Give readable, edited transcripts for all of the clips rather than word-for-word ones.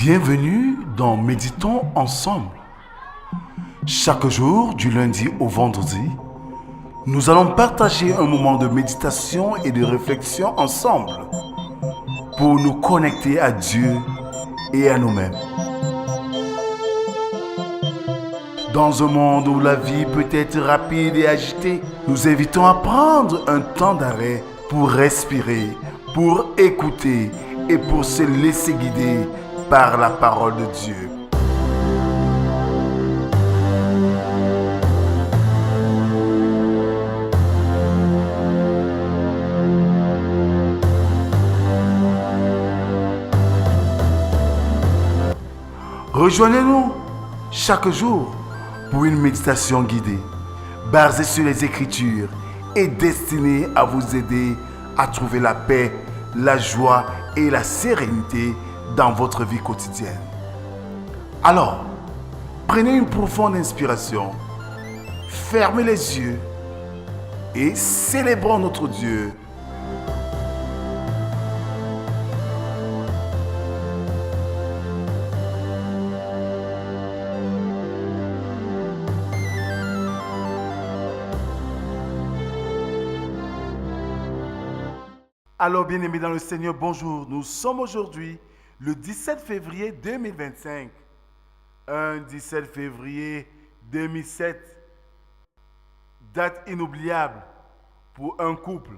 Bienvenue dans Méditons ensemble. Chaque jour, du lundi au vendredi, nous allons partager un moment de méditation et de réflexion ensemble pour nous connecter à Dieu et à nous-mêmes. Dans un monde où la vie peut être rapide et agitée, nous invitons à prendre un temps d'arrêt pour respirer, pour écouter et pour se laisser guider par la parole de Dieu. Rejoignez-nous chaque jour pour une méditation guidée, basée sur les Écritures et destinée à vous aider à trouver la paix, la joie et la sérénité dans votre vie quotidienne. Alors, prenez une profonde inspiration, fermez les yeux et célébrons notre Dieu. Alors, bien-aimés dans le Seigneur, bonjour. Nous sommes aujourd'hui le 17 février 2025. Un 17 février 2007. Date inoubliable pour un couple.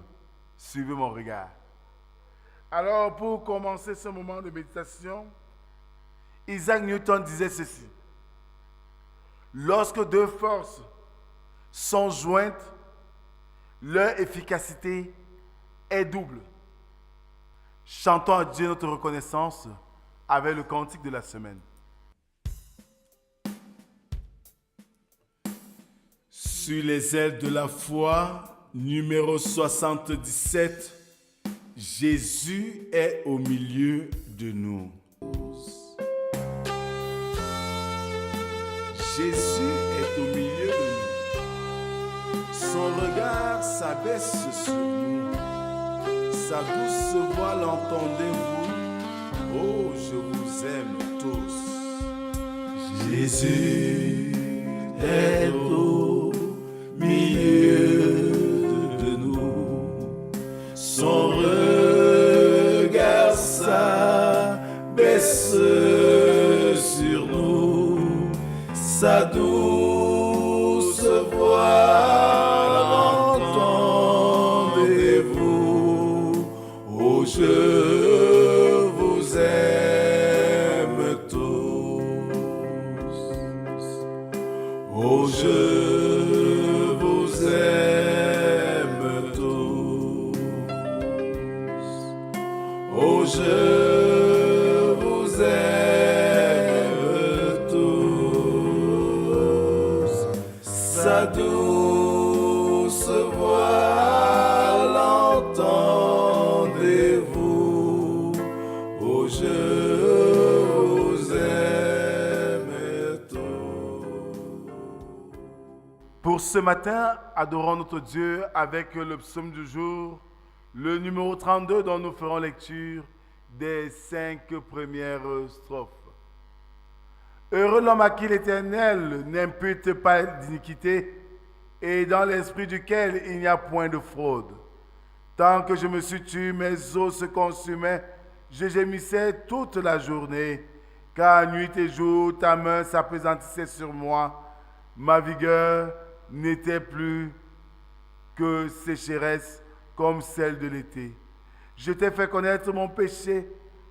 Suivez mon regard. Alors, pour commencer ce moment de méditation, Isaac Newton disait ceci. Lorsque deux forces sont jointes, leur efficacité est double. Chantons à Dieu notre reconnaissance avec le cantique de la semaine. Sur les ailes de la foi, numéro 77, Jésus est au milieu de nous. Jésus est au milieu de nous. Son regard s'abaisse sur nous. Sa douce voix l'entendez-vous? Oh, je vous aime tous. Jésus est au milieu de nous. Son regard s'abaisse sur nous. Sa douce voix je vous aime tous. Oh, je vous aime tous. Oh, je vous aime tous. Sa douce voix Pour ce matin, adorons notre Dieu avec le psaume du jour, le numéro 32 dont nous ferons lecture des 5 premières strophes. Heureux l'homme à qui l'Éternel n'impute pas d'iniquité et dans l'esprit duquel il n'y a point de fraude. Tant que je me suis tué, mes os se consumaient, je gémissais toute la journée, car nuit et jour ta main s'appesantissait sur moi, ma vigueur n'était plus que sécheresse comme celle de l'été. Je t'ai fait connaître mon péché,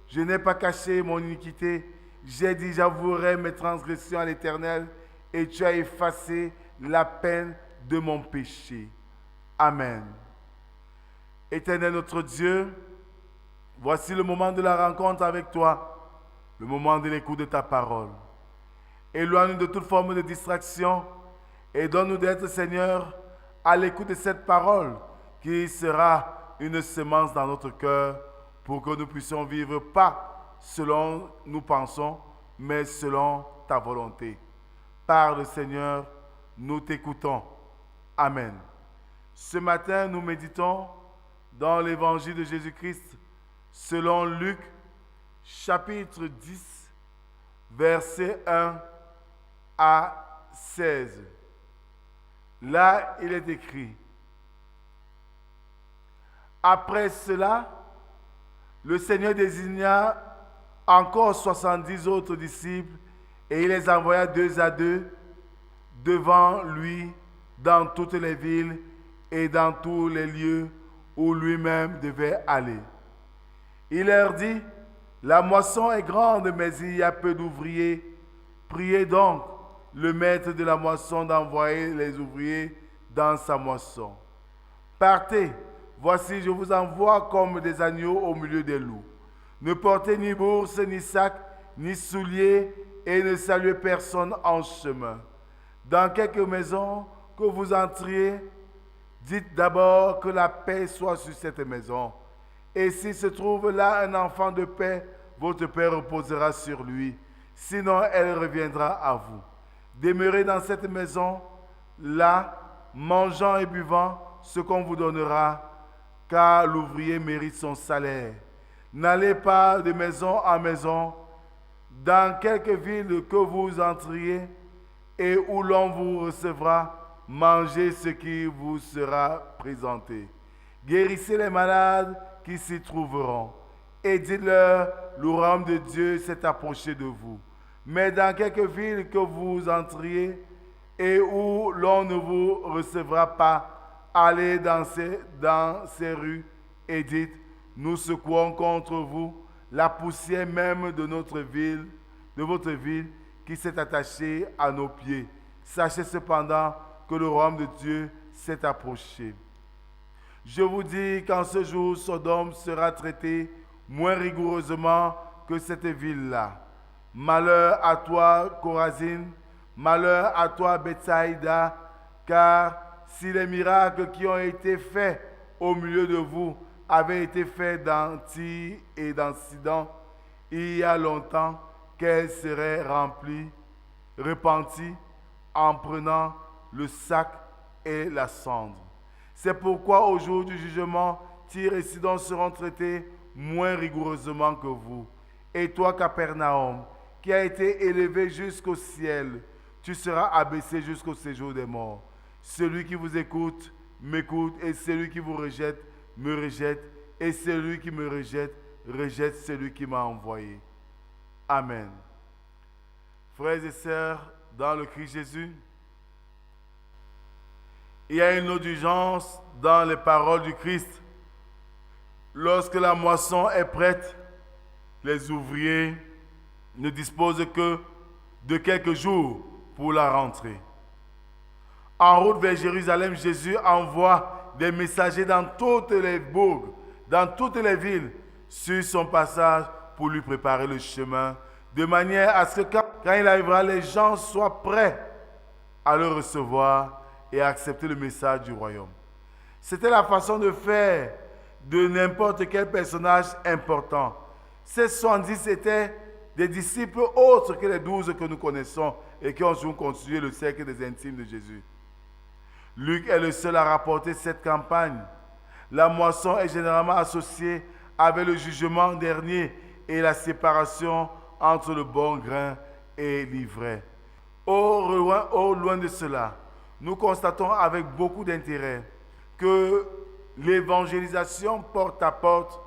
je n'ai pas caché mon iniquité. J'ai dit, j'avouerai mes transgressions à l'Éternel, et tu as effacé la peine de mon péché. Amen. Éternel notre Dieu, voici le moment de la rencontre avec toi, le moment de l'écoute de ta parole. Éloigne-nous de toute forme de distraction, et donne-nous d'être, Seigneur, à l'écoute de cette parole qui sera une semence dans notre cœur pour que nous puissions vivre pas selon nous pensons, mais selon ta volonté. Parle, Seigneur, nous t'écoutons. Amen. Ce matin, nous méditons dans l'évangile de Jésus-Christ selon Luc, chapitre 10, versets 1 à 16. Là, il est écrit: Après cela, le Seigneur désigna encore 70 autres disciples et il les envoya 2 à 2 devant lui dans toutes les villes et dans tous les lieux où lui-même devait aller. Il leur dit: La moisson est grande, mais il y a peu d'ouvriers. Priez donc le maître de la moisson d'envoyer les ouvriers dans sa moisson. Partez, voici, je vous envoie comme des agneaux au milieu des loups. Ne portez ni bourse, ni sac, ni souliers, et ne saluez personne en chemin. Dans quelque maison que vous entriez, dites d'abord que la paix soit sur cette maison. Et s'il se trouve là un enfant de paix, votre paix reposera sur lui. Sinon, elle reviendra à vous. Demeurez dans cette maison, là, mangeant et buvant ce qu'on vous donnera, car l'ouvrier mérite son salaire. N'allez pas de maison en maison, dans quelque ville que vous entriez, et où l'on vous recevra, mangez ce qui vous sera présenté. Guérissez les malades qui s'y trouveront, et dites-leur: le royaume de Dieu s'est approché de vous. Mais dans quelque ville que vous entriez, et où l'on ne vous recevra pas, allez dans ces rues et dites: nous secouons contre vous la poussière même de votre ville qui s'est attachée à nos pieds. Sachez cependant que le royaume de Dieu s'est approché. Je vous dis qu'en ce jour, Sodome sera traitée moins rigoureusement que cette ville-là. Malheur à toi, Chorazine, malheur à toi, Bethsaïda, car si les miracles qui ont été faits au milieu de vous avaient été faits dans Tyr et dans Sidon, il y a longtemps, qu'elle serait repentie en prenant le sac et la cendre. C'est pourquoi au jour du jugement, Tyr et Sidon seront traités moins rigoureusement que vous. Et toi, Capernaum, qui a été élevé jusqu'au ciel, tu seras abaissé jusqu'au séjour des morts. Celui qui vous écoute, m'écoute, et celui qui vous rejette, me rejette, et celui qui me rejette, rejette celui qui m'a envoyé. Amen. Frères et sœurs, dans le Christ Jésus, il y a une urgence dans les paroles du Christ. Lorsque la moisson est prête, les ouvriers ne disposent que de quelques jours pour la rentrée. En route vers Jérusalem, Jésus envoie des messagers dans toutes les bourgs, dans toutes les villes, sur son passage pour lui préparer le chemin, de manière à ce que quand il arrivera, les gens soient prêts à le recevoir et à accepter le message du royaume. C'était la façon de faire de n'importe quel personnage important. Ces 70 étaient des disciples autres que les 12 que nous connaissons et qui ont toujours constitué le cercle des intimes de Jésus. Luc est le seul à rapporter cette campagne. La moisson est généralement associée avec le jugement dernier et la séparation entre le bon grain et l'ivraie. Au loin de cela, nous constatons avec beaucoup d'intérêt que l'évangélisation porte à porte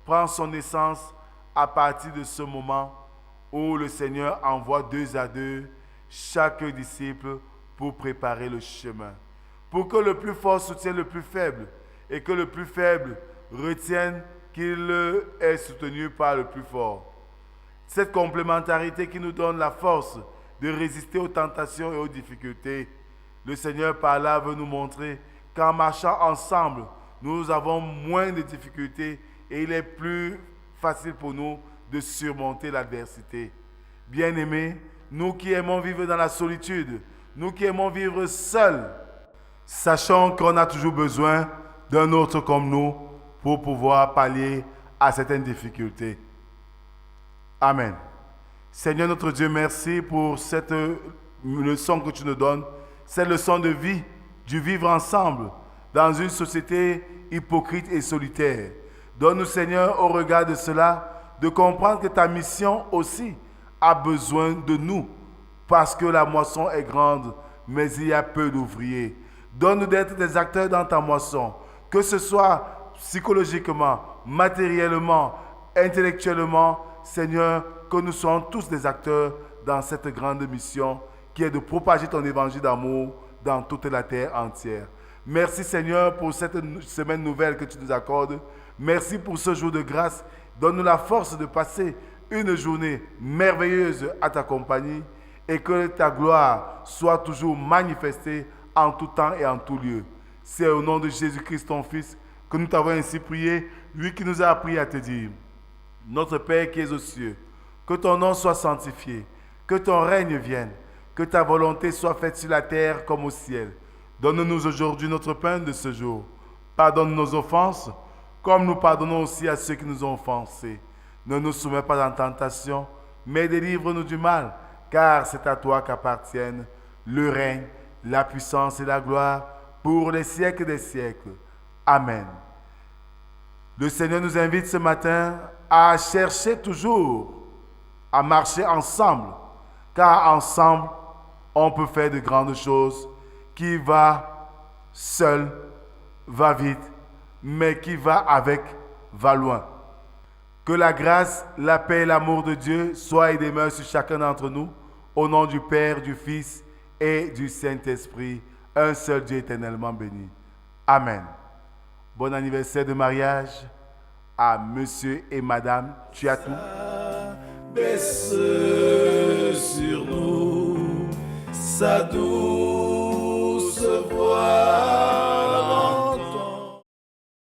prend son essence à partir de ce moment où le Seigneur envoie 2 à 2 chaque disciple pour préparer le chemin, pour que le plus fort soutienne le plus faible et que le plus faible retienne qu'il est soutenu par le plus fort. Cette complémentarité qui nous donne la force de résister aux tentations et aux difficultés. Le Seigneur par là veut nous montrer qu'en marchant ensemble, nous avons moins de difficultés et il est plus facile pour nous de surmonter l'adversité. Bien-aimés, nous qui aimons vivre dans la solitude, nous qui aimons vivre seuls, sachons qu'on a toujours besoin d'un autre comme nous pour pouvoir pallier à certaines difficultés. Amen. Seigneur notre Dieu, merci pour cette leçon que tu nous donnes, cette leçon de vie, du vivre ensemble dans une société hypocrite et solitaire. Donne-nous, Seigneur, au regard de cela, de comprendre que ta mission aussi a besoin de nous parce que la moisson est grande, mais il y a peu d'ouvriers. Donne-nous d'être des acteurs dans ta moisson, que ce soit psychologiquement, matériellement, intellectuellement, Seigneur, que nous soyons tous des acteurs dans cette grande mission qui est de propager ton évangile d'amour dans toute la terre entière. Merci Seigneur pour cette semaine nouvelle que tu nous accordes. Merci pour ce jour de grâce. Donne-nous la force de passer une journée merveilleuse à ta compagnie et que ta gloire soit toujours manifestée en tout temps et en tout lieu. C'est au nom de Jésus-Christ, ton Fils, que nous t'avons ainsi prié, lui qui nous a appris à te dire: Notre Père qui es aux cieux, que ton nom soit sanctifié, que ton règne vienne, que ta volonté soit faite sur la terre comme au ciel. Donne-nous aujourd'hui notre pain de ce jour. Pardonne nos offenses, comme nous pardonnons aussi à ceux qui nous ont offensés. Ne nous soumets pas en tentation, mais délivre-nous du mal, car c'est à toi qu'appartiennent le règne, la puissance et la gloire pour les siècles des siècles. Amen. Le Seigneur nous invite ce matin à chercher toujours à marcher ensemble, car ensemble, on peut faire de grandes choses. Qui va seul, va vite, mais qui va avec, va loin. Que la grâce, la paix et l'amour de Dieu soient et demeurent sur chacun d'entre nous, au nom du Père, du Fils et du Saint-Esprit, un seul Dieu éternellement béni. Amen. Bon anniversaire de mariage à Monsieur et Madame Tuatou. Baisse sur nous sa douce voix.